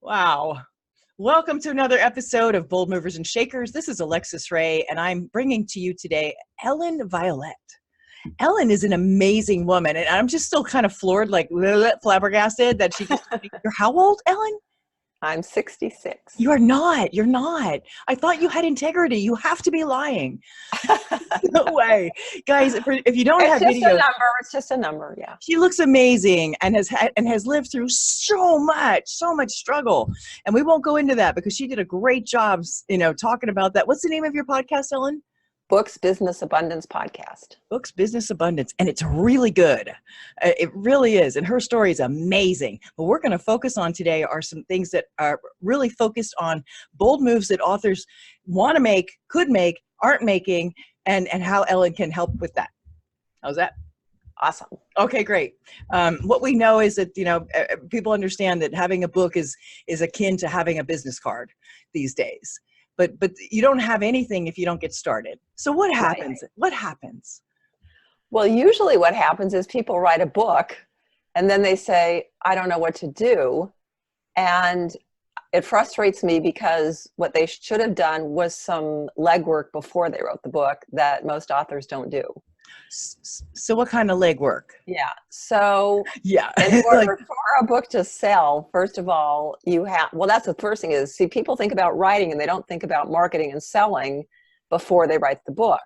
Wow. Welcome to another episode of Bold Movers and Shakers. This is Alexis Ray, and I'm bringing to you today Ellen Violette. Ellen is an amazing woman, and I'm just still kind of floored, like flabbergasted that she just, you're how old, Ellen? I'm 66. You are not. You're not. I thought you had integrity. You have to be lying. No way. Guys, if you don't have video, It's just a number, yeah. she looks amazing and has lived through so much struggle. And we won't go into that because she did a great job, talking about that. What's the name of your podcast, Ellen? Books, Business, Abundance podcast. Books, Business, Abundance. And it's really good. It really is. And her story is amazing. But we're going to focus on today are some things that are really focused on bold moves that authors want to make, could make, aren't making, and how Ellen can help with that. How's that? Awesome. Okay, great. What we know is that, people understand that having a book is akin to having a business card these days. But you don't have anything if you don't get started. So what happens? Right. What happens? Well, usually what happens is people write a book and then they say, I don't know what to do. And it frustrates me because what they should have done was some legwork before they wrote the book that most authors don't do. So what kind of legwork? Yeah. So yeah. in order for a book to sell, first of all, that's the first thing is, see, people think about writing and they don't think about marketing and selling before they write the book.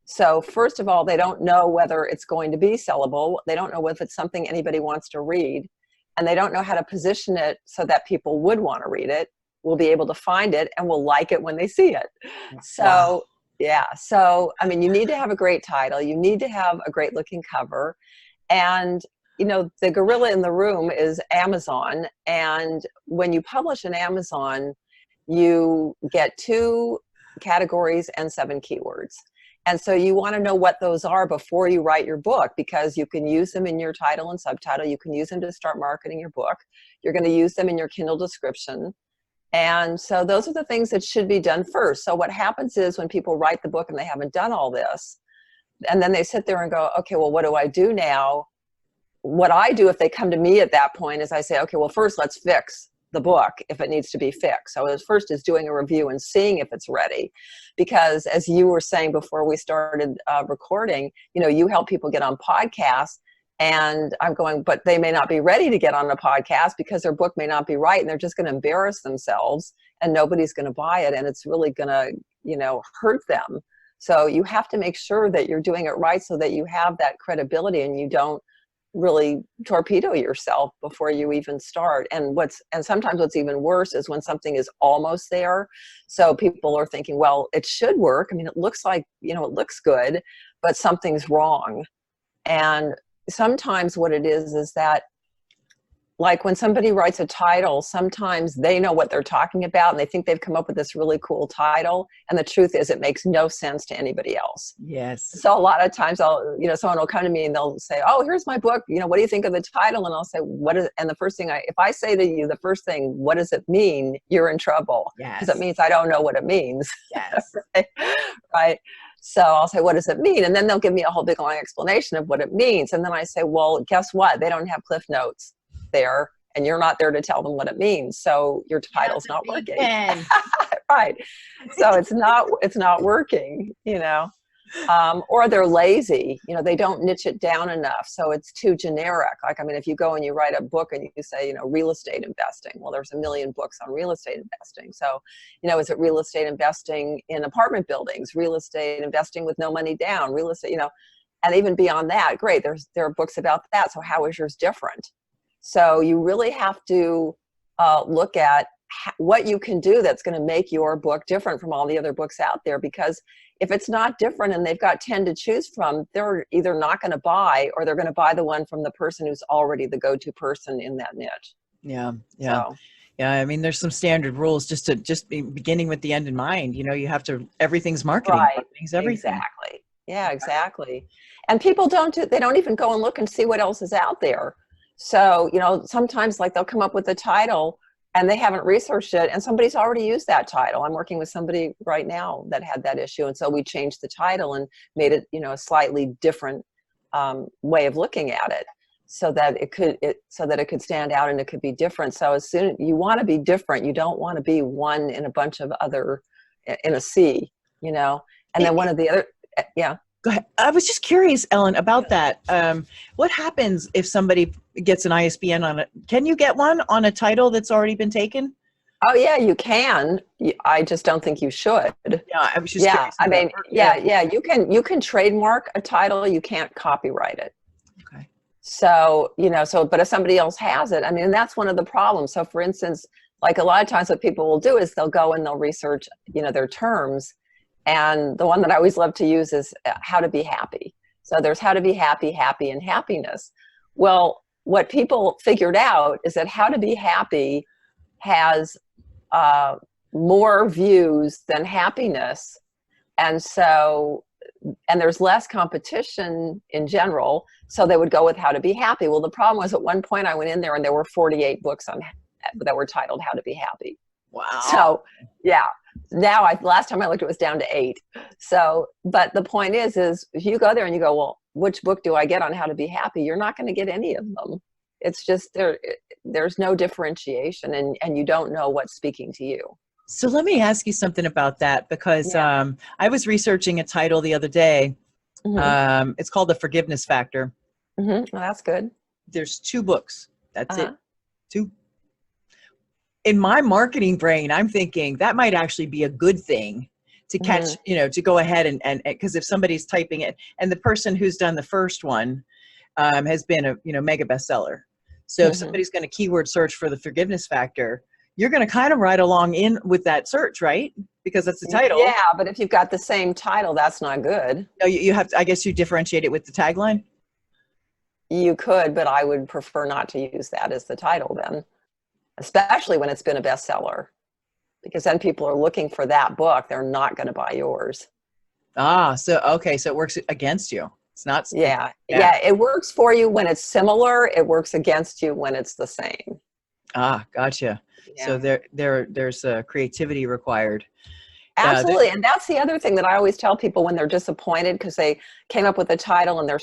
So first of all, they don't know whether it's going to be sellable. They don't know if it's something anybody wants to read. And they don't know how to position it so that people would want to read it, will be able to find it, and will like it when they see it. So wow. Yeah. So, I mean, you need to have a great title. You need to have a great looking cover. And, the gorilla in the room is Amazon. And when you publish in Amazon, you get 2 categories and 7 keywords. And so you want to know what those are before you write your book, because you can use them in your title and subtitle. You can use them to start marketing your book. You're going to use them in your Kindle description. And so those are the things that should be done first. So what happens is when people write the book and they haven't done all this, and then they sit there and go, okay, well, what do I do now? What I do if they come to me at that point is I say, okay, well, first let's fix the book if it needs to be fixed. So the first is doing a review and seeing if it's ready. Because as you were saying before we started recording, you help people get on podcasts. And I'm going, but they may not be ready to get on a podcast because their book may not be right, and they're just going to embarrass themselves and nobody's going to buy it, and it's really going to, hurt them. So you have to make sure that you're doing it right so that you have that credibility and you don't really torpedo yourself before you even start. And sometimes what's even worse is when something is almost there. So people are thinking, well, it should work. I mean, it looks like, it looks good, but something's wrong. And sometimes what it is that, like when somebody writes a title, sometimes they know what they're talking about and they think they've come up with this really cool title. And the truth is it makes no sense to anybody else. Yes. So a lot of times someone will come to me and they'll say, oh, here's my book. What do you think of the title? And I'll say, and the first thing if I say to you, the first thing, what does it mean? You're in trouble. Yes. Because it means I don't know what it means. Yes. Right. So I'll say, what does it mean? And then they'll give me a whole big long explanation of what it means. And then I say, well, guess what? They don't have cliff notes there, and you're not there to tell them what it means. So your title's not working. Right. So it's not working, or they're lazy, they don't niche it down enough. So it's too generic. Like, I mean, if you go and you write a book and you say, real estate investing, well, there's a million books on real estate investing. So, is it real estate investing in apartment buildings, real estate investing with no money down, real estate, and even beyond that, great. There are books about that. So how is yours different? So you really have to look at what you can do that's going to make your book different from all the other books out there. Because if it's not different and they've got 10 to choose from, they're either not going to buy or they're going to buy the one from the person who's already the go-to person in that niche. Yeah. Yeah. So, yeah. I mean, there's some standard rules just beginning with the end in mind. You have to, everything's marketing. Right. Marketing's everything. Exactly. Yeah, exactly. And people they don't even go and look and see what else is out there. So, sometimes like they'll come up with a title and they haven't researched it and somebody's already used that title. I'm working with somebody right now that had that issue. And so we changed the title and made it, a slightly different way of looking at it. so that it could stand out and it could be different. So as soon you want to be different, you don't want to be one in a bunch of other in a sea, you know. And then one of the other, yeah. Go ahead. I was just curious, Ellen, about that. What happens if somebody gets an ISBN on it? Can you get one on a title that's already been taken? Oh yeah, you can. I just don't think you should. Yeah, I was just Yeah, curious. I mean, yeah, you can trademark a title, you can't copyright it. Okay. So, you know, but if somebody else has it, I mean, that's one of the problems. So for instance, like a lot of times what people will do is they'll go and they'll research, you know, their terms. And the one that I always love to use is how to be happy. So there's how to be happy, happy, and happiness. Well, what people figured out is that how to be happy has more views than happiness. And so, and there's less competition in general. So they would go with how to be happy. Well, the problem was at one point I went in there and there were 48 books that were titled how to be happy. Wow. So yeah, now last time I looked, it was down to 8. So, but the point is if you go there and you go, well, which book do I get on how to be happy? You're not going to get any of them. It's just there's no differentiation, and you don't know what's speaking to you. So let me ask you something about that, because I was researching a title the other day. Mm-hmm. It's called The Forgiveness Factor. Mm-hmm. Well, that's good. There's 2 books. That's it. 2. In my marketing brain, I'm thinking that might actually be a good thing to catch, you know, to go ahead and because if somebody's typing it, and the person who's done the first one has been a, you know, mega bestseller. So if somebody's going to keyword search for The Forgiveness Factor, you're going to kind of ride along in with that search, right? Because that's the title. Yeah, but if you've got the same title, that's not good. No, you have to, I guess you differentiate it with the tagline. You could, but I would prefer not to use that as the title then, especially when it's been a bestseller, because then people are looking for that book. They're not going to buy yours. Ah, so, okay. So it works against you. It's not. Yeah. It works for you when it's similar. It works against you when it's the same. Ah, gotcha. Yeah. So there's creativity required. Absolutely. And that's the other thing that I always tell people when they're disappointed because they came up with a title and they're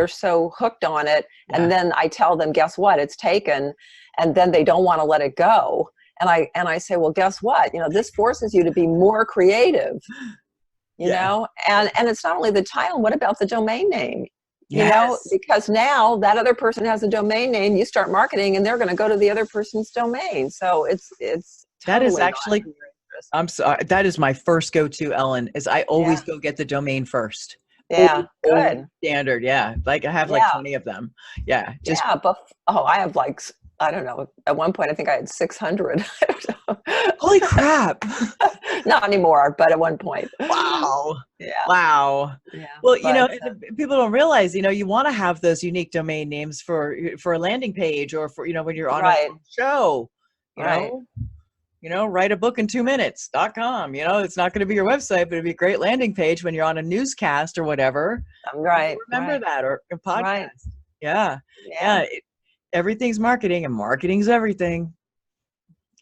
so hooked on it. Yeah. And then I tell them, guess what? It's taken. And then they don't want to let it go. And I say, well, guess what? You know, this forces you to be more creative, you know, and it's not only the title. What about the domain name? You know, because now that other person has a domain name, you start marketing and they're going to go to the other person's domain. So it's that is actually, I'm sorry, that is my first go-to, Ellen, is I always go get the domain first. Yeah, good. Standard, yeah. Like I have like 20 of them. Yeah. But I have like, I don't know. At one point, I think I had 600. I don't know. Holy crap. Not anymore, but at one point. Wow. Yeah. Wow. Yeah. Well, you know, people don't realize, you know, you want to have those unique domain names for a landing page or for, you know, when you're on a show, you know, write a book in 2 minutes.com. You know, it's not going to be your website, but it'd be a great landing page when you're on a newscast or whatever. Right. Remember that, or a podcast. Right. Yeah. Everything's marketing, and marketing's everything.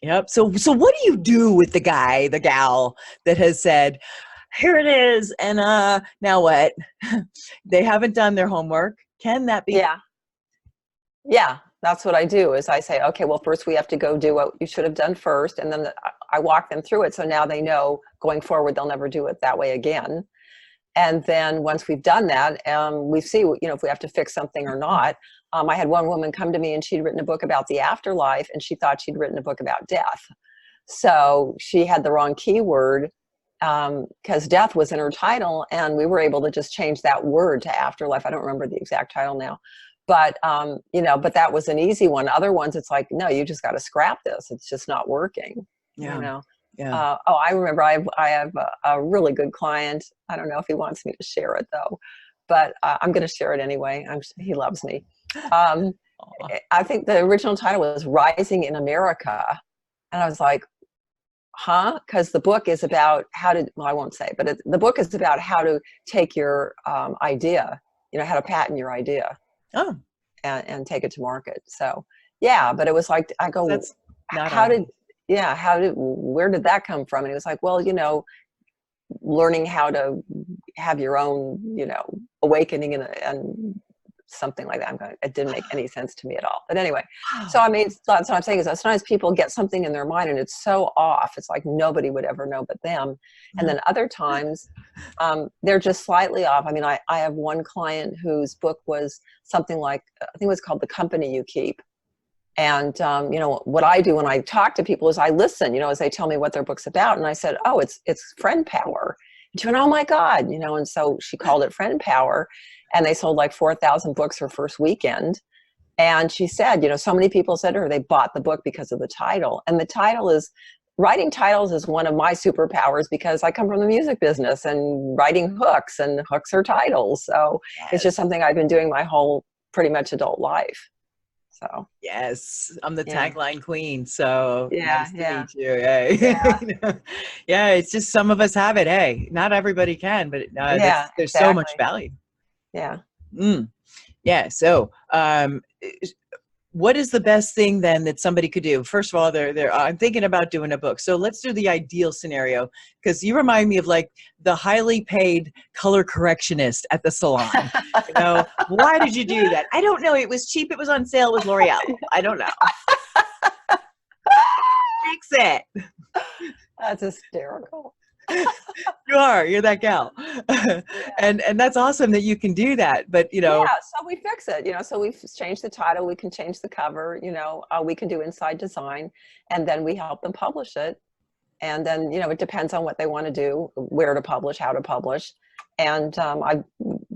Yep. So what do you do with the gal that has said, here it is, and now what? They haven't done their homework. Can that be? Yeah. That's what I do is I say, okay, well, first we have to go do what you should have done first. And then I walk them through it. So now they know going forward, they'll never do it that way again. And then once we've done that, we see, you know, if we have to fix something or not. I had one woman come to me and she'd written a book about the afterlife and she thought she'd written a book about death. So she had the wrong keyword because death was in her title, and we were able to just change that word to afterlife. I don't remember the exact title now. But, you know, but that was an easy one. Other ones, it's like, no, you just got to scrap this. It's just not working. Yeah. You know? Yeah. I remember I have a really good client. I don't know if he wants me to share it though, but I'm going to share it anyway. He loves me. I think the original title was Rising in America. And I was like, huh? Because the book is about well, I won't say, but the book is about how to take your idea, you know, how to patent your idea. Oh, and take it to market. So yeah, but it was like, I go, where did that come from? And he was like, well, you know, learning how to have your own, you know, awakening and something like that. It didn't make any sense to me at all. But anyway, so I mean, that's what I'm saying is that sometimes people get something in their mind and it's so off. It's like nobody would ever know but them. And then other times they're just slightly off. I mean, I have one client whose book was something like, I think it was called The Company You Keep. And, you know, what I do when I talk to people is I listen, you know, as they tell me what their book's about. And I said, oh, it's friend power. And she went, oh my God, you know, and so she called it friend power. And they sold like 4,000 books her first weekend. And she said, you know, so many people said to her, they bought the book because of the title. And the title is, writing titles is one of my superpowers because I come from the music business and writing hooks, and hooks are titles. So it's just something I've been doing my whole pretty much adult life. So yes, I'm the tagline queen. So nice to meet you. Hey. Yeah. Yeah, it's just some of us have it. Hey, not everybody can, but there's so much value. Yeah. Yeah. So, what is the best thing then that somebody could do? First of all, I'm thinking about doing a book. So let's do the ideal scenario, because you remind me of like the highly paid color correctionist at the salon. You know, why did you do that? I don't know. It was cheap. It was on sale. It was L'Oreal. I don't know. Fix it. That's hysterical. You're that gal. And that's awesome that you can do that, but you know, so we fix it, you know, so we've changed the title, we can change the cover, you know, we can do inside design, and then we help them publish it. And then, you know, it depends on what they want to do, where to publish, how to publish. And I've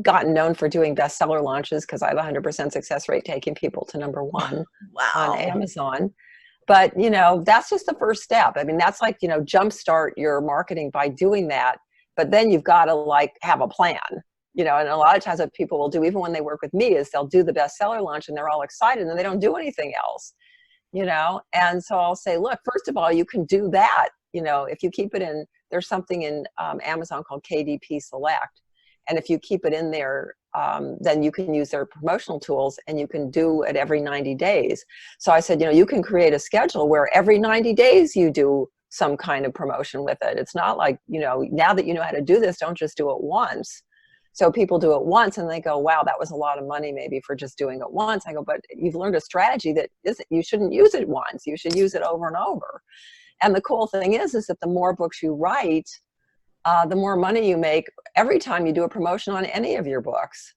gotten known for doing bestseller launches because I have a 100% success rate taking people to #1 on Amazon. But, you know, that's just the first step. I mean, that's like, you know, jumpstart your marketing by doing that. But then you've got to like have a plan, you know, and a lot of times what people will do, even when they work with me, is they'll do the bestseller launch and they're all excited and they don't do anything else, you know? And so I'll say, look, first of all, you can do that. You know, if you keep it in, there's something in Amazon called KDP Select. And if you keep it in there, then you can use their promotional tools and you can do it every 90 days. So I said, you know, you can create a schedule where every 90 days you do some kind of promotion with it. It's not like, you know, now that you know how to do this, don't just do it once. So people do it once and they go, wow, that was a lot of money maybe for just doing it once. I go, but you've learned a strategy that you shouldn't use it once. You should use it over and over. And the cool thing is that the more books you write, the more money you make every time you do a promotion on any of your books.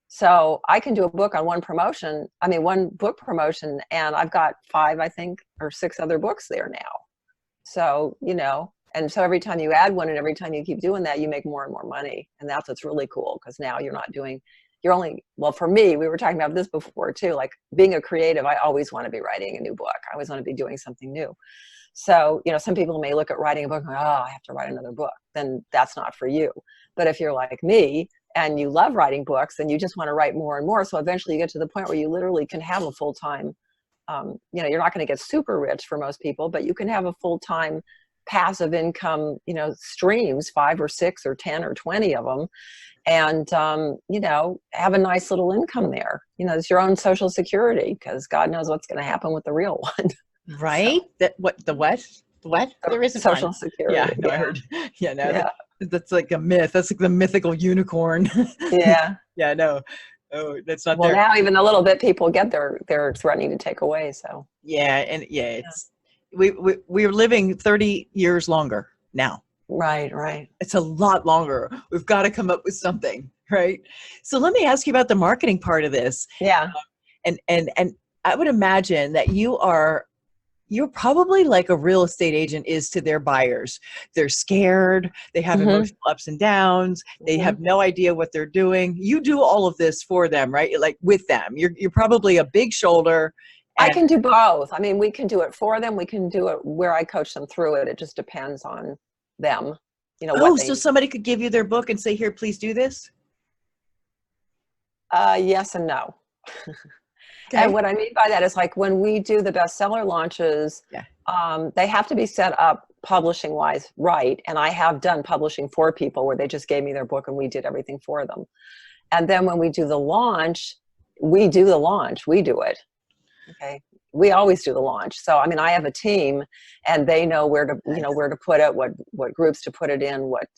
So I can do a book on one book promotion, and I've got 5, I think, or 6 other books there now. So, you know, and so every time you add one and every time you keep doing that, you make more and more money. And that's what's really cool, because now well, for me, we were talking about this before too, like being a creative, I always want to be writing a new book. I always want to be doing something new. So, you know, some people may look at writing a book and go, oh, I have to write another book. Then that's not for you. But if you're like me and you love writing books, then you just want to write more and more. So eventually you get to the point where you literally can have a full-time, you know, you're not going to get super rich for most people, but you can have a full-time passive income, you know, streams, 5 or 6 or 10 or 20 of them. And, you know, have a nice little income there. You know, it's your own Social Security, because God knows what's going to happen with the real one. Right? So, the what? There is a Social Security. Yeah, no, I heard. Yeah, no, that's like a myth. That's like the mythical unicorn. Yeah. Yeah, no. Oh, that's not well, there. Now even a little bit people get they're threatening to take away. So yeah, and it's we're living 30 years longer now. Right. It's a lot longer. We've got to come up with something, right? So let me ask you about the marketing part of this. Yeah. And I would imagine that you're probably like a real estate agent is to their buyers. They're scared. They have emotional ups and downs. They have no idea what they're doing. You do all of this for them, right? Like with them. You're probably a big shoulder. I can do both. I mean, we can do it for them. We can do it where I coach them through it. It just depends on them. You know. So somebody could give you their book and say, "Here, please do this." Yes and no. Okay. And what I mean by that is, like, when we do the bestseller launches, they have to be set up publishing wise right. And I have done publishing for people where they just gave me their book and we did everything for them. And then when we do the launch, we do it. Okay. We always do the launch. So, I mean, I have a team and they know where to, you know, where to put it, what groups to put it in, what,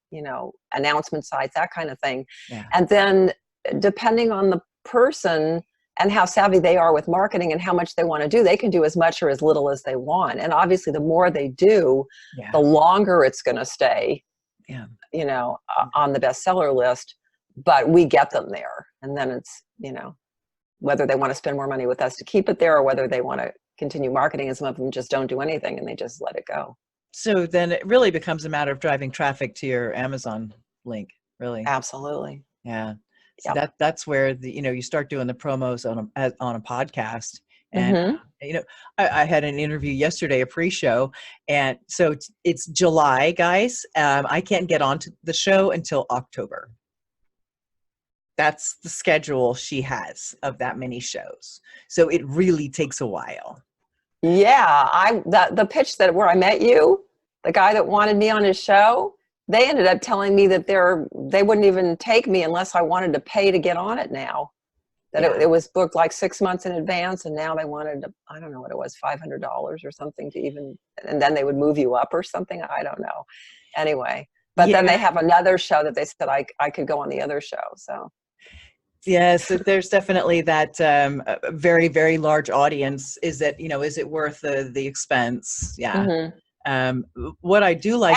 you know, announcement sites, that kind of thing. Yeah. And then depending on person and how savvy they are with marketing and how much they want to do. They can do as much or as little as they want. And obviously the more they do, the longer it's going to stay, you know, on the bestseller list, but we get them there. And then it's, you know, whether they want to spend more money with us to keep it there or whether they want to continue marketing, and some of them just don't do anything and they just let it go. So then it really becomes a matter of driving traffic to your Amazon link, really. Absolutely. Yeah. So that's where you start doing the promos on a podcast. And, I had an interview yesterday, a pre-show. And so it's July, guys. I can't get onto the show until October. That's the schedule she has of that many shows. So it really takes a while. Yeah. The pitch where I met you, the guy that wanted me on his show, they ended up telling me that they wouldn't even take me unless I wanted to pay to get on it now. That it was booked like 6 months in advance, and now they wanted to, I don't know what it was, $500 or something to even, and then they would move you up or something. I don't know. Anyway, but then they have another show that they said I could go on the other show. So. Yes, there's definitely that very, very large audience. Is that, is it worth the expense? Yeah. Mm-hmm. What I do like,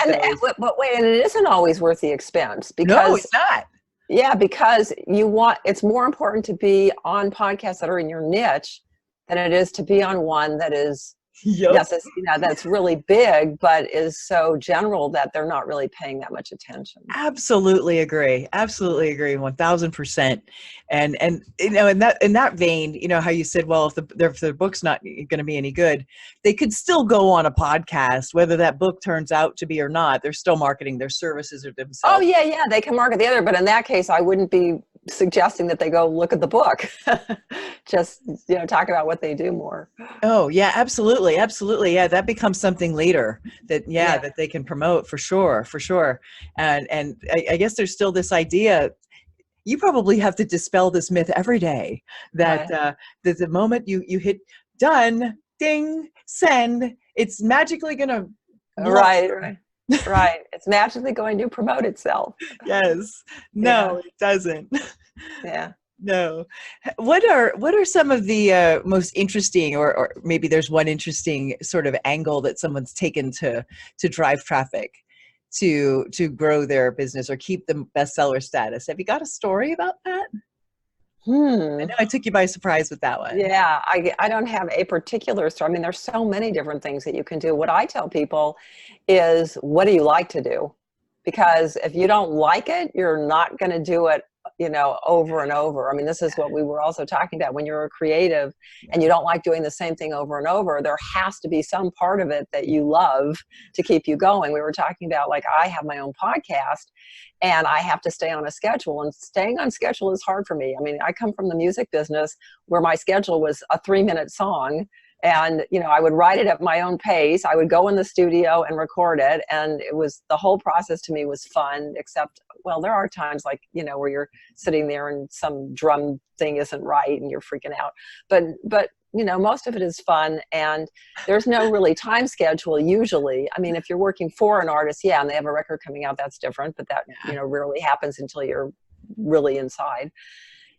but wait, and it isn't always worth the expense because no, it's not. Yeah, because it's more important to be on podcasts that are in your niche than it is to be on one that is that's really big, but is so general that they're not really paying that much attention. Absolutely agree. 1000%. And in that vein, how you said, well, if the book's not going to be any good, they could still go on a podcast, whether that book turns out to be or not. They're still marketing their services or themselves. Oh yeah, they can market the other, but in that case, I wouldn't be suggesting that they go look at the book. Just talk about what they do more. Oh yeah, absolutely. Yeah, that becomes something later that that they can promote for sure. And I guess there's still this idea. You probably have to dispel this myth every day that that the moment you hit done, ding, send, it's magically gonna right. It's magically going to promote itself. Yes. No, it doesn't. Yeah. No. What are some of the most interesting, or maybe there's one interesting sort of angle that someone's taken to drive traffic to grow their business or keep the bestseller status? Have you got a story about that? I know I took you by surprise with that one. Yeah, I don't have a particular story. I mean, there's so many different things that you can do. What I tell people is, what do you like to do? Because if you don't like it, you're not going to do it, over and over. I mean, this is what we were also talking about. When you're a creative and you don't like doing the same thing over and over, there has to be some part of it that you love to keep you going. We were talking about, like, I have my own podcast and I have to stay on a schedule, and staying on schedule is hard for me. I mean, I come from the music business where my schedule was a 3-minute song. And, I would write it at my own pace. I would go in the studio and record it. And the whole process to me was fun, except, well, there are times like, where you're sitting there and some drum thing isn't right and you're freaking out. But most of it is fun, and there's no really time schedule usually. I mean, if you're working for an artist, and they have a record coming out, that's different. But that, rarely happens until you're really inside.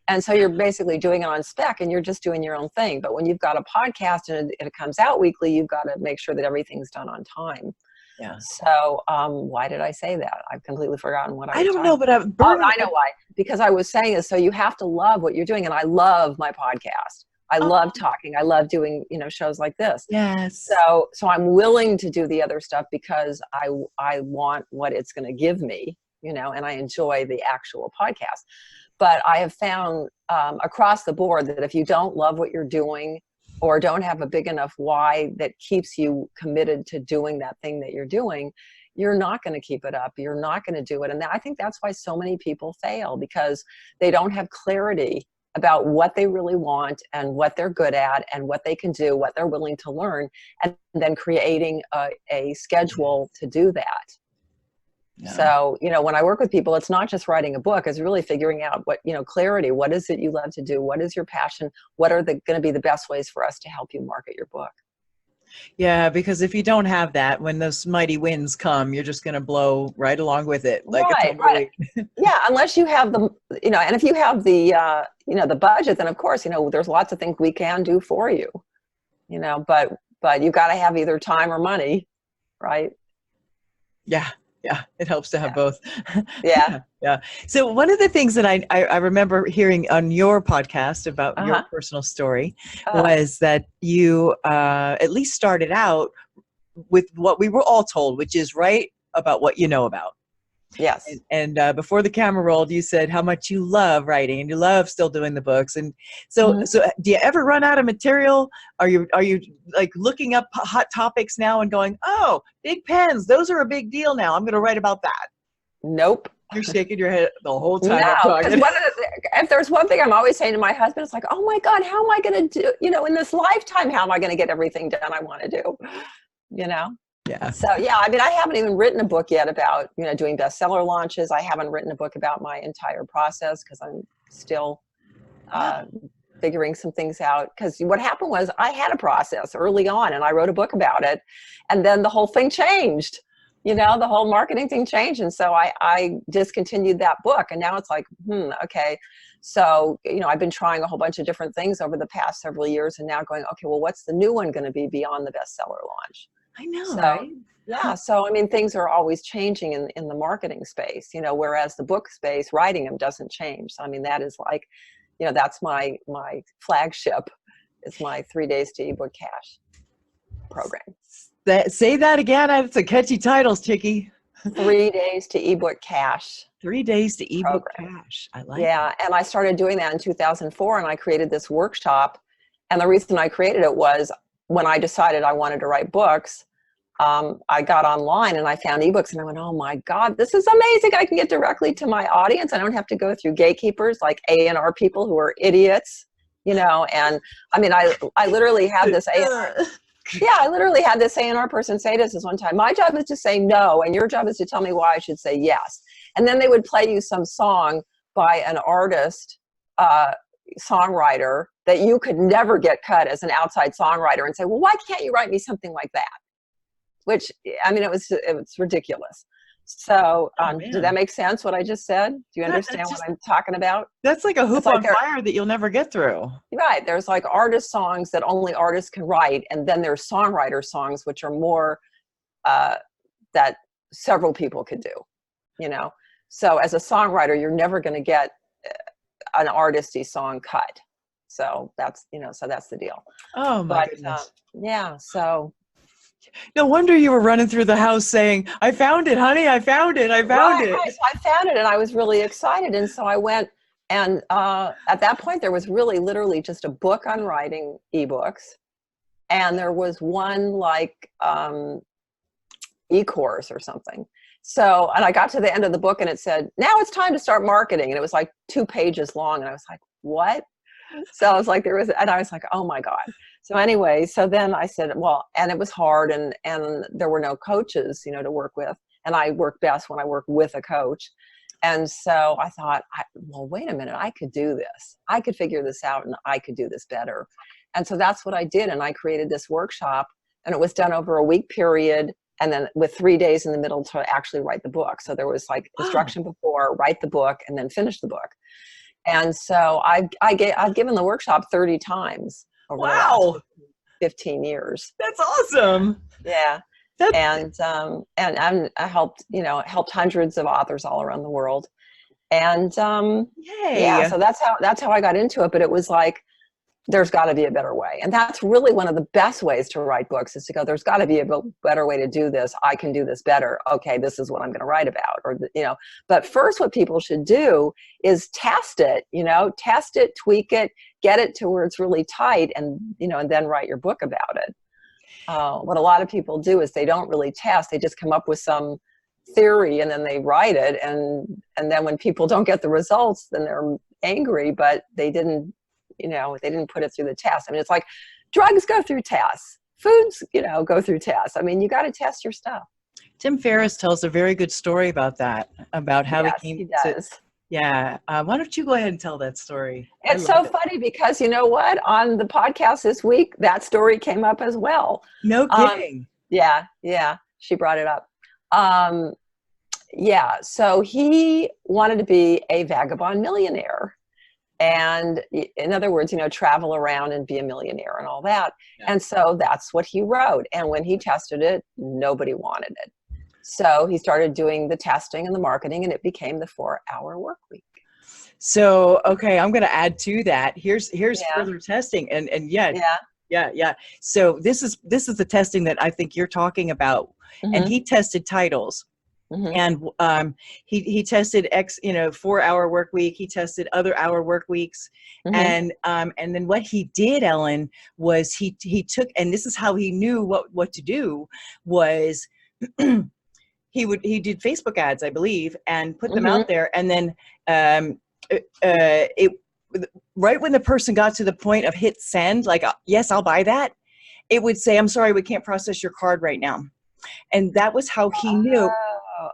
And so you're basically doing it on spec and you're just doing your own thing. But when you've got a podcast and it comes out weekly, you've got to make sure that everything's done on time. Yeah. So why did I say that? I've completely forgotten what I don't know, but I know why. Because I was saying is, so you have to love what you're doing. And I love my podcast. I love talking. I love doing, shows like this. Yes. So I'm willing to do the other stuff because I want what it's going to give me, and I enjoy the actual podcast. But I have found across the board that if you don't love what you're doing or don't have a big enough why that keeps you committed to doing that thing that you're doing, you're not going to keep it up. You're not going to do it. And I think that's why so many people fail, because they don't have clarity about what they really want and what they're good at and what they can do, what they're willing to learn, and then creating a schedule to do that. Yeah. So, when I work with people, it's not just writing a book, it's really figuring out what, clarity. What is it you love to do? What is your passion? What are going to be the best ways for us to help you market your book? Yeah, because if you don't have that, when those mighty winds come, you're just going to blow right along with it like a Right, right. tumbleweed. Yeah, unless you have the, and if you have the, the budget, then of course, there's lots of things we can do for you, but you got to have either time or money, right? Yeah, yeah, it helps to have Yeah. both. Yeah. Yeah, yeah. So one of the things that I remember hearing on your podcast about your Uh-huh. personal story Uh, was that you at least started out with what we were all told, which is write about what you know about. yes. And before the camera rolled, you said how much you love writing and you love still doing the books. And so, Mhm. so do you ever run out of material? Are you like looking up hot topics now and going, oh, big pens, those are a big deal now, I'm going to write about that? Nope. You're shaking your head the whole time I'm No, because talking. if there's one thing I'm always saying to my husband, it's like, oh my God, how am I going to do, in this lifetime, how am I going to get everything done I want to do? You know? Yeah. So yeah, I mean, I haven't even written a book yet about, doing bestseller launches. I haven't written a book about my entire process because I'm still Yeah. figuring some things out. Because what happened was I had a process early on and I wrote a book about it. And then the whole thing changed, the whole marketing thing changed. And so I discontinued that book. And now it's like, okay. So, I've been trying a whole bunch of different things over the past several years and now going, okay, well, what's the new one going to be beyond the bestseller launch? I know, So, right? yeah. So, I mean, things are always changing in the marketing space, whereas the book space, writing them doesn't change. So, I mean, that is like, that's my flagship is my 3 days to ebook cash program. Say that again. It's a catchy title, Chicky. 3 days to ebook cash 3 days to ebook program. cash. I like Yeah. And I started doing that in 2004 and I created this workshop. And the reason I created it was when I decided I wanted to write books, I got online and I found ebooks and I went, oh my God, this is amazing. I can get directly to my audience. I don't have to go through gatekeepers like A&R people who are idiots, and I mean, I literally had this A&R. Yeah, I literally had this A&R person say to us this one time, my job is to say no, and your job is to tell me why I should say yes. And then they would play you some song by an artist, songwriter that you could never get cut as an outside songwriter and say, well, why can't you write me something like that? Which, I mean, it was ridiculous. So did that make sense what I just said? Do you understand what I'm talking about? That's like a hoop like on fire that you'll never get through. Right. There's like artist songs that only artists can write. And then there's songwriter songs, which are more that several people could do, So as a songwriter, you're never going to get an artisty song cut. So that's, so that's the deal. Oh my goodness. Yeah. So. No wonder you were running through the house saying, I found it, honey. I found it. I found it. Right. So I found it and I was really excited. And so I went and at that point there was really literally just a book on writing ebooks. And there was one like e-course or something. So, and I got to the end of the book and it said, now it's time to start marketing. And it was like 2 pages long. And I was like, what? So I was like, and I was like, oh my God. So anyway, so then I said, well, and it was hard and there were no coaches, to work with. And I work best when I work with a coach. And so I thought, well, wait a minute, I could do this. I could figure this out and I could do this better. And so that's what I did. And I created this workshop and it was done over a week period. And then with 3 days in the middle to actually write the book. So there was like instruction before, write the book, and then finish the book. And so I've given the workshop 30 times over the last 15 years. That's awesome. Yeah. And I helped hundreds of authors all around the world. And yeah, so that's how I got into it. But it was like, there's got to be a better way. And that's really one of the best ways to write books is to go, there's got to be a better way to do this. I can do this better. Okay, this is what I'm going to write about. Or, but first what people should do is test it, test it, tweak it, get it to where it's really tight and, and then write your book about it. What a lot of people do is they don't really test. They just come up with some theory and then they write it. And then when people don't get the results, then they're angry, but they didn't put it through the test. I mean, it's like drugs go through tests, foods, go through tests. I mean, you got to test your stuff. Tim Ferriss tells a very good story about that, about how he came Yeah. Why don't you go ahead and tell that story? I It's love so it. funny because you know what? On the podcast this week, that story came up as well. No Um, kidding. yeah, she brought it up. Um, yeah, so he wanted to be a vagabond millionaire. And in other words, travel around and be a millionaire and all that. Yeah. And so that's what he wrote. And when he tested it, nobody wanted it. So he started doing the testing and the marketing, and it became the 4-hour work week. So, okay, I'm going to add to that. Here's Yeah, further testing. And yeah, yeah. yeah. So this is the testing that I think you're talking about. And Mm-hmm, he tested titles. mm-hmm, And he tested 4-hour work week. He tested other hour work weeks, mm-hmm. and then what he did, Ellen, was he took, and this is how he knew what to do was he did Facebook ads, I believe, and put them Mm-hmm. out there, and then it right when the person got to the point of hit send, like yes, I'll buy that, it would say, I'm sorry, we can't process your card right now. And that was how he knew.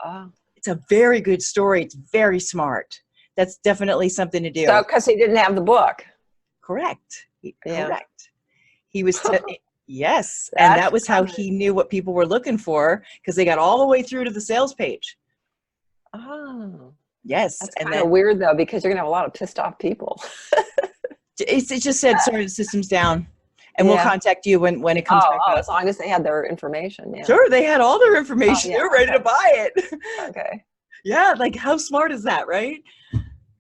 Oh. It's a very good story. It's very smart. That's definitely something to So, do. because he didn't have the book. Correct. Yeah. Correct. He was, yes. And That's that was how clever. he knew what people were looking for, because they got all the way through to the sales page. Oh, Yes. that's And kind of then weird though, because you're gonna have a lot of pissed off people. it just said, sorry, the system's down. And we'll Yeah. contact you when it comes back As up. long as they had their information. Yeah. Sure. They had all their Oh, information. yeah. They were ready to Okay. buy it. Okay. Yeah. Like, how smart is that, right?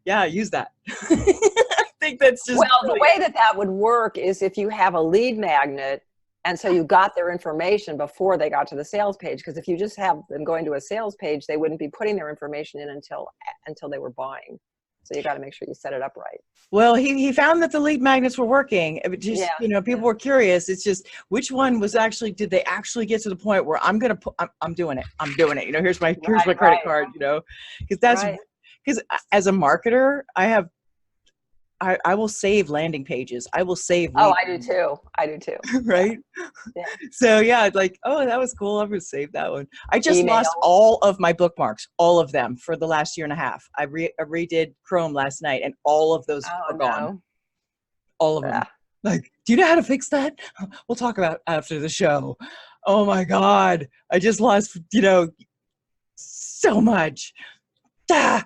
Yeah. Use that. I think that's just Well, the brilliant. way that would work is if you have a lead magnet, and so you got their information before they got to the sales page. Because if you just have them going to a sales page, they wouldn't be putting their information in until they were buying. So you got to make sure you set it up right. Well, he found that the lead magnets were working. It just, Yeah. people were curious. It's just, which one was actually, did they actually get to the point where I'm doing it. I'm doing it. Here's my credit Right. card, Right. because as a marketer, I will save landing pages. I will save Oh, lead I do too. I do too. right? Yeah. So yeah, it's like, oh, that was cool. I'm gonna save that one. I just lost Email. all of my bookmarks, all of them for the last year and a half. I redid Chrome last night, and all of those Oh are gone. no. All of them. Like, do you know how to fix that? We'll talk about after the show. Oh my God. I just lost, so much. Ah.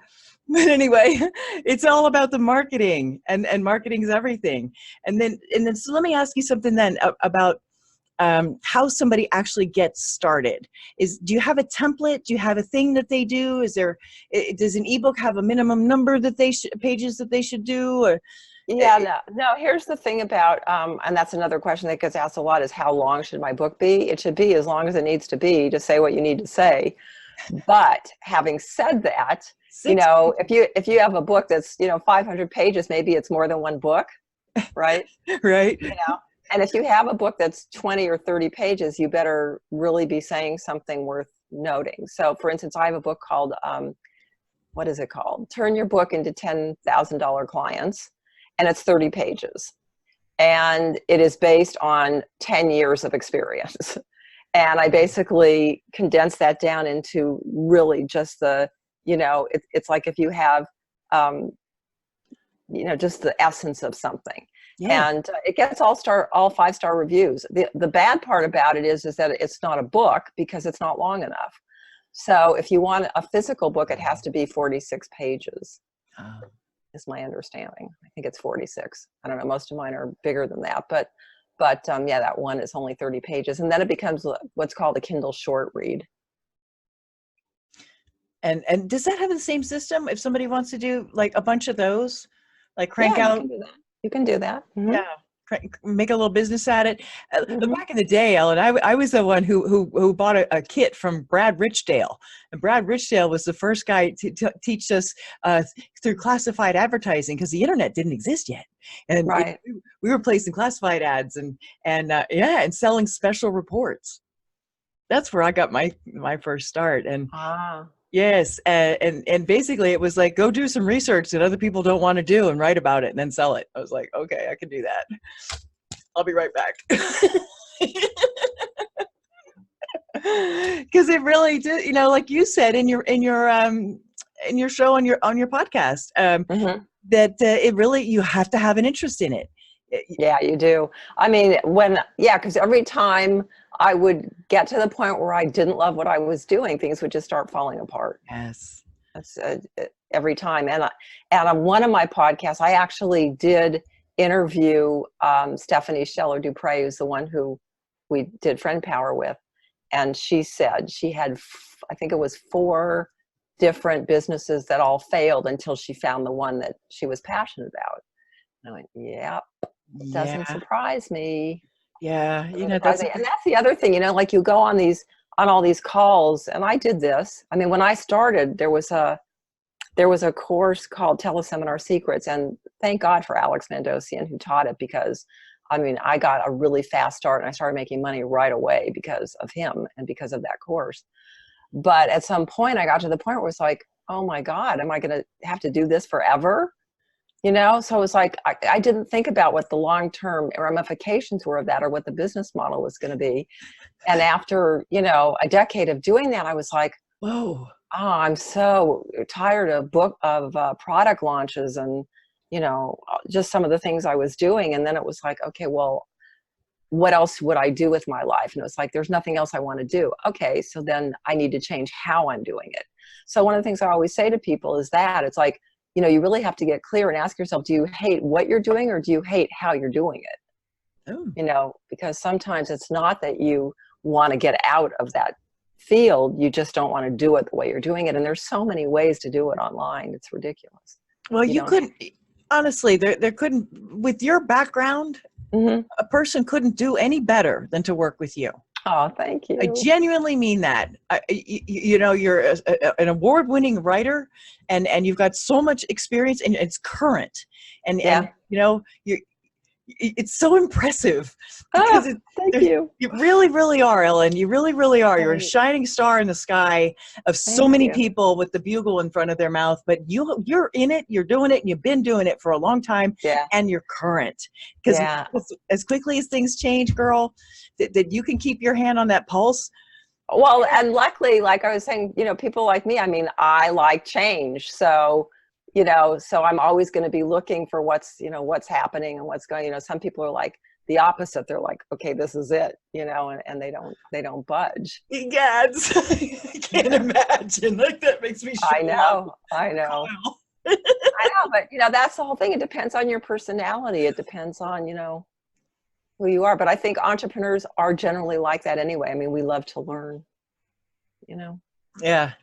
But anyway, it's all about the marketing, and marketing is everything. And then, so let me ask you something then about how somebody actually gets started. Do you have a template? Do you have a thing that they do? Does an ebook have a minimum number that pages that they should do? Or Yeah, no. Here's the thing about, and that's another question that gets asked a lot, is how long should my book be? It should be as long as it needs to be to say what you need to say. But having said that, if you have a book that's 500 pages, maybe it's more than one book, right? right? And if you have a book that's 20 or 30 pages, you better really be saying something worth noting. So, for instance, I have a book called, what is it called? Turn Your Book into $10,000 Clients. And it's 30 pages. And it is based on 10 years of experience. And I basically condense that down into really just it's like if you have, just the essence of something. Yeah. And it gets all 5-star reviews. The bad part about it is that it's not a book because it's not long enough. So if you want a physical book, it has to be 46 pages. Is my understanding. I think it's 46. I don't know. Most of mine are bigger than that, but yeah, that one is only 30 pages, and then it becomes what's called a Kindle short read. And does that have the same system if somebody wants to do like a bunch of those, like crank out? You can do that. You can do that. Mm-hmm. Yeah. Make a little business at it. Mm-hmm. Back in the day, Ellen, I was the one who bought a kit from Brad Richdale, and Brad Richdale was the first guy to teach us through classified advertising, because the internet didn't exist yet, and Right. we were placing classified ads and selling special reports. That's where I got my first start. And yes, and basically it was like, go do some research that other people don't want to do and write about it and then sell it. I was like, okay, I can do that. I'll be right back. Because it really did, like you said in your in your show on your podcast, that it really, you have to have an interest in it. Yeah, you do. I mean, because every time I would get to the point where I didn't love what I was doing, things would just start falling apart. Yes. That's every time. And on one of my podcasts, I actually did interview Stephanie Scheller Dupre, who's the one who we did Friend Power with. And she said she had, I think it was 4 different businesses that all failed until she found the one that she was passionate about. And I went, yeah, it doesn't surprise me. Yeah, you know, and that's the other thing, you know, like you go on all these calls, and I did this. I mean, when I started, there was a course called Teleseminar Secrets, and thank God for Alex Mandosian who taught it, because I mean, I got a really fast start and I started making money right away because of him and because of that course. But at some point I got to the point where it's like, oh my God, am I going to have to do this forever? You know, so it was like, I didn't think about what the long-term ramifications were of that, or what the business model was going to be. And after, you know, a decade of doing that, I was like, whoa, I'm so tired of product launches and, you know, just some of the things I was doing. And then it was like, okay, well, what else would I do with my life? And it was like, there's nothing else I want to do. Okay, so then I need to change how I'm doing it. So one of the things I always say to people is that it's like, you know, you really have to get clear and ask yourself, do you hate what you're doing, or do you hate how you're doing it? Oh. You know, because sometimes it's not that you want to get out of that field, you just don't want to do it the way you're doing it. And there's so many ways to do it online. It's ridiculous. Well, you couldn't, honestly, there couldn't, with your background, a person couldn't do any better than to work with you. Oh, thank you. I genuinely mean that. You know, you're an award-winning writer, and you've got so much experience, and it's current, and you know, it's so impressive, because thank you. You really, really are, Ellen. You really, really are. You're a shining star in the sky of so many people with the bugle in front of their mouth, but you're in it, you're doing it, and you've been doing it for a long time, and you're current. Because as quickly as things change, girl, that you can keep your hand on that pulse. Well, and luckily, like I was saying, you know, people like me, I mean, I like change. So, you know, so I'm always going to be looking for what's happening and what's going, you know, some people are like the opposite. They're like, okay, this is it, you know, and they don't budge. Egads. I can't imagine. Like, that makes me I know. I know, but you know, that's the whole thing. It depends on your personality. It depends on, you know, who you are. But I think entrepreneurs are generally like that anyway. I mean, we love to learn, you know? Yeah.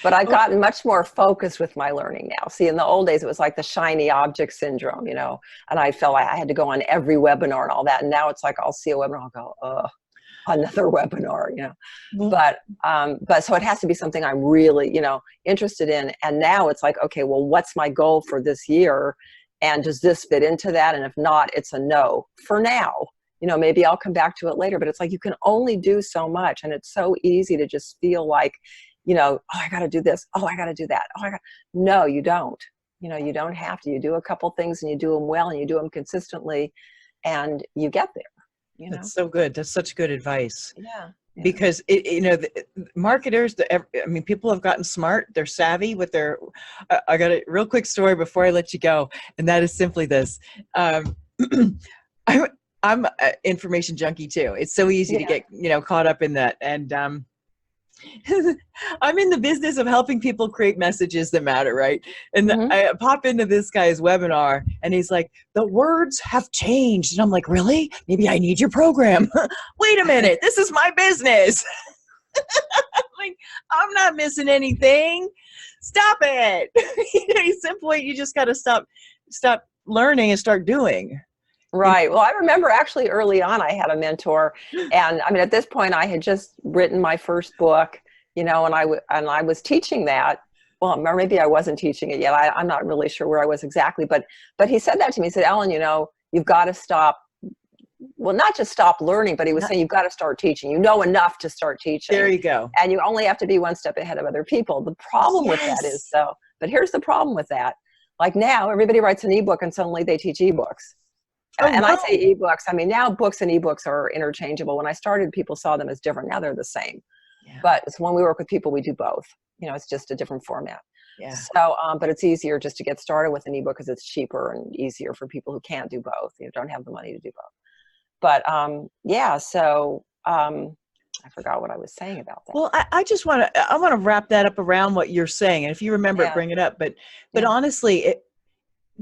But I've gotten much more focused with my learning now. See, in the old days, it was like the shiny object syndrome, you know, and I felt like I had to go on every webinar and all that. And now it's like, I'll see a webinar, I'll go, ugh, another webinar, you know. But so it has to be something I'm really, you know, interested in. And now it's like, okay, well, what's my goal for this year? And does this fit into that? And if not, it's a no for now. You know, maybe I'll come back to it later, but it's like, you can only do so much. And it's so easy to just feel like, you know, oh, I got to do this. Oh, I got to do that. No, you don't. You know, you don't have to. You do a couple things and you do them well and you do them consistently and you get there. You know? That's so good. That's such good advice. Yeah. Because you know, the marketers, I mean, people have gotten smart. They're savvy with their. I got a real quick story before I let you go, and that is simply this. I'm an information junkie too. It's so easy to get, you know, caught up in that, and I'm in the business of helping people create messages that matter, right? And I pop into this guy's webinar and he's like, the words have changed. And I'm like, really? Maybe I need your program. Wait a minute, this is my business. Like, I'm not missing anything. Stop it. Simply, you just got to stop learning and start doing. Right. Well, I remember actually early on, I had a mentor, and I mean, at this point I had just written my first book, you know, and I was teaching that. Well, or maybe I wasn't teaching it yet. I'm not really sure where I was exactly, but he said that to me. He said, Ellen, you know, you've got to stop. Well, not just stop learning, but he was saying you've got to start teaching. You know enough to start teaching. There you go. And you only have to be one step ahead of other people. The problem with that is, though, but here's the problem with that. Like now, everybody writes an ebook and suddenly they teach ebooks. And I say ebooks, I mean, now books and ebooks are interchangeable. When I started, people saw them as different. Now they're the same. Yeah. But it's when we work with people, we do both. You know, it's just a different format. Yeah. So, but it's easier just to get started with an ebook because it's cheaper and easier for people who can't do both, don't have the money to do both. But yeah, so I forgot what I was saying about that. Well, I just want to wrap that up around what you're saying. And if you remember it, Yeah. bring it up. But Yeah. honestly,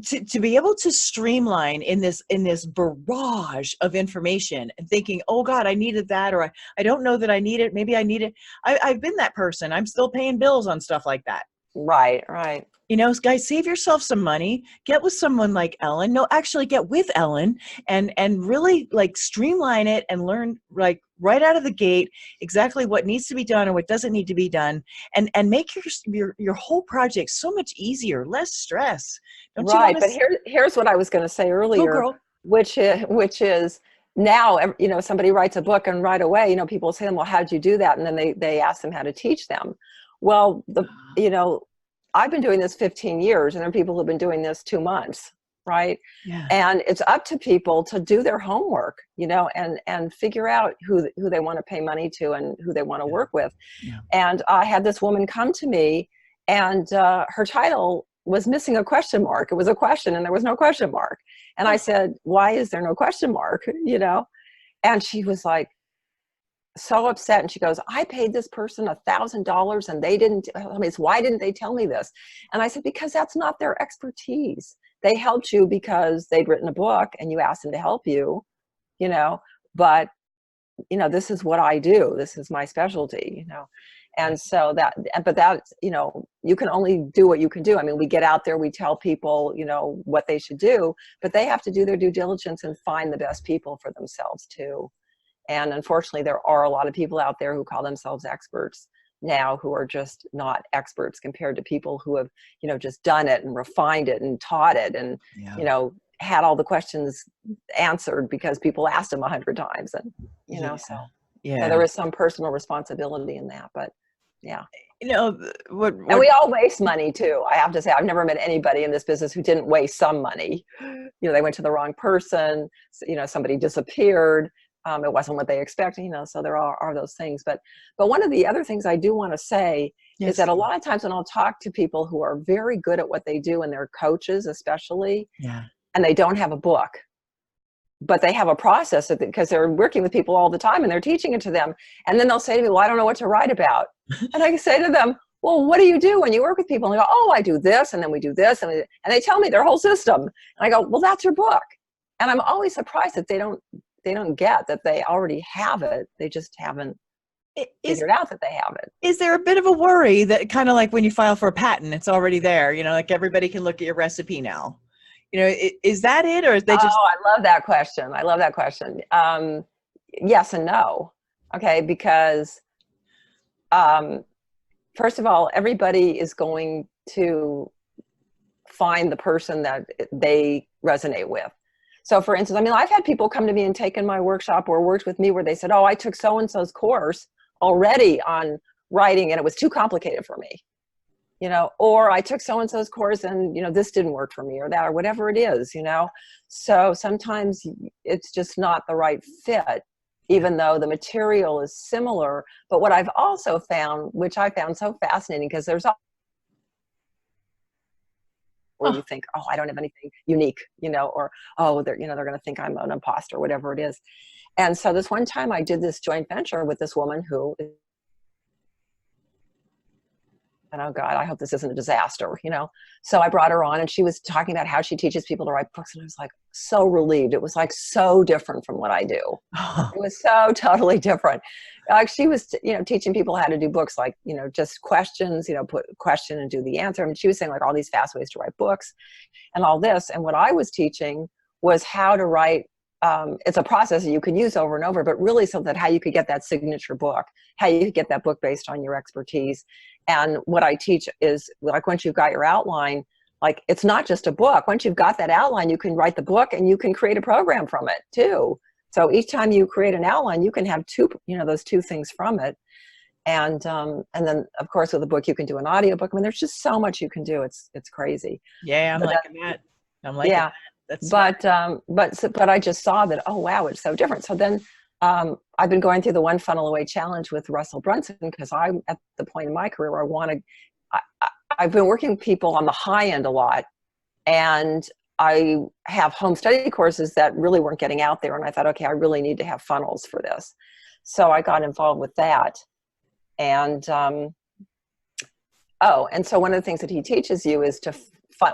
to be able to streamline in this barrage of information and thinking, oh God, I needed that, or I don't know that I need it. Maybe I need it. I've been that person. I'm still paying bills on stuff like that. Right. Right. Guys, save yourself some money, get with someone like Ellen. No, actually get with Ellen and really like streamline it and learn like right out of the gate exactly what needs to be done and what doesn't need to be done, and make your whole project so much easier, less stress. Don't you Right. want But to? here's what I was going to say Go, earlier, girl. which is now, somebody writes a book and right away, people say, well, how'd you do that? And then they ask them how to teach them. Well, I've been doing this 15 years and there are people who've been doing this 2 months. Right. Yeah. And it's up to people to do their homework, and figure out who they want to pay money to and who they want to work with. Yeah. And I had this woman come to me and her title was missing a question mark. It was a question and there was no question mark. And I said, why is there no question mark? And she was like, so upset, and she goes, I paid this person $1,000 and they didn't. Why didn't they tell me this? And I said, because that's not their expertise. They helped you because they'd written a book and you asked them to help you, but this is what I do. This is my specialty, and so that's you can only do what you can do. We get out there, we tell people what they should do, but they have to do their due diligence and find the best people for themselves too. And unfortunately, there are a lot of people out there who call themselves experts now who are just not experts compared to people who have, just done it and refined it and taught it and, had all the questions answered because people asked them 100 times. And, so there is some personal responsibility in that, but yeah. And we all waste money too. I have to say, I've never met anybody in this business who didn't waste some money. They went to the wrong person, somebody disappeared. It wasn't what they expected, so there are those things. But one of the other things I do want to say is that a lot of times when I'll talk to people who are very good at what they do, and they're coaches especially, and they don't have a book, but they have a process because they're working with people all the time and they're teaching it to them. And then they'll say to me, well, I don't know what to write about. And I say to them, well, what do you do when you work with people? And they go, oh, I do this, and then we do this. And they tell me their whole system. And I go, well, that's your book. And I'm always surprised that they don't get that they already have it. They just haven't figured out that they have it. Is there a bit of a worry that kind of like when you file for a patent, it's already there, like everybody can look at your recipe now? Is that it, or is they just? Oh, I love that question. Yes and no. Okay. Because first of all, everybody is going to find the person that they resonate with. So for instance, I've had people come to me and taken my workshop or worked with me where they said, oh, I took so-and-so's course already on writing and it was too complicated for me, or I took so-and-so's course and, this didn't work for me, or that, or whatever it is, So sometimes it's just not the right fit, even though the material is similar. But what I've also found, which I found so fascinating, because there's where you think, oh, I don't have anything unique, or, oh, they're going to think I'm an imposter, whatever it is. And so this one time I did this joint venture with this woman who, and oh God, I hope this isn't a disaster, So I brought her on and she was talking about how she teaches people to write books. And I was like, so relieved. It was like so different from what I do. It was so totally different. Like she was, teaching people how to do books, like, just questions, put a question and do the answer. She was saying like all these fast ways to write books and all this. And what I was teaching was how to write. It's a process that you could use over and over, but really so that how you could get that signature book, how you could get that book based on your expertise. And what I teach is like, once you've got your outline, like it's not just a book. Once you've got that outline, you can write the book and you can create a program from it too. So each time you create an outline, you can have those two things from it. And then of course with a book, you can do an audiobook. There's just so much you can do. It's crazy. Yeah. I'm liking that. Yeah. That's but I just saw that, oh, wow, it's so different. So then I've been going through the One Funnel Away challenge with Russell Brunson because I'm at the point in my career where I I've been working with people on the high end a lot, and I have home study courses that really weren't getting out there. And I thought, okay, I really need to have funnels for this. So I got involved with that. And, and so one of the things that he teaches you is to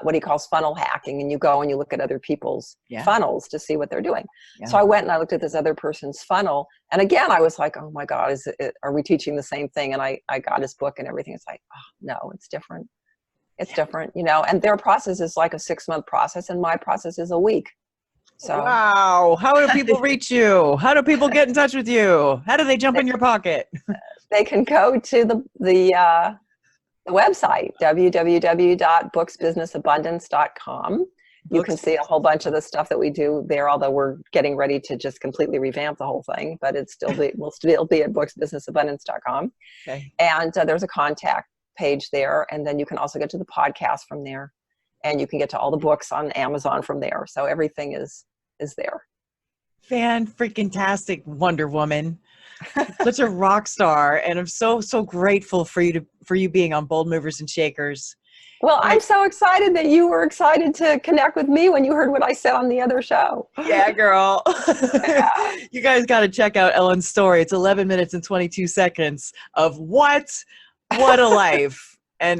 what he calls funnel hacking. And you go and you look at other people's funnels to see what they're doing. Yeah. So I went and I looked at this other person's funnel. And again, I was like, oh my God, are we teaching the same thing? And I got his book and everything. It's like, oh, no, it's different. It's different, you know, and their process is like a 6-month process and my process is a week. So wow. How do people reach you? How do people get in touch with you? How do they jump in your pocket? They can go to the website, www.booksbusinessabundance.com. You can see a whole bunch of the stuff that we do there, although we're getting ready to just completely revamp the whole thing, but will still be at booksbusinessabundance.com. Okay. And there's a contact page there, and then you can also get to the podcast from there, and you can get to all the books on Amazon from there. So everything is there. Fan-freaking-tastic, Wonder Woman. Such a rock star, and I'm so grateful for you being on Bold Movers and Shakers. Well, I'm so excited that you were excited to connect with me when you heard what I said on the other show. Yeah, girl. Yeah. You guys got to check out Ellen's story. It's 11 minutes and 22 seconds of what a life. And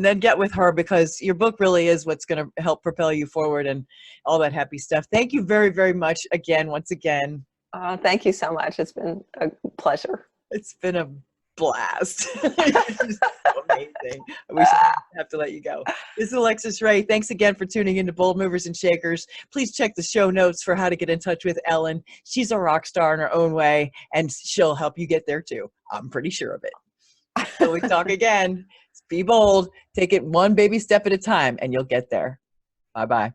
then get with her, because your book really is what's going to help propel you forward and all that happy stuff. Thank you very, very much once again. Thank you so much. It's been a pleasure. It's been a blast. It's so amazing. I wish I didn't have to let you go. This is Alexis Ray. Thanks again for tuning into Bold Movers and Shakers. Please check the show notes for how to get in touch with Ellen. She's a rock star in her own way, and she'll help you get there too. I'm pretty sure of it. Until we talk again, be bold, take it one baby step at a time, and you'll get there. Bye-bye.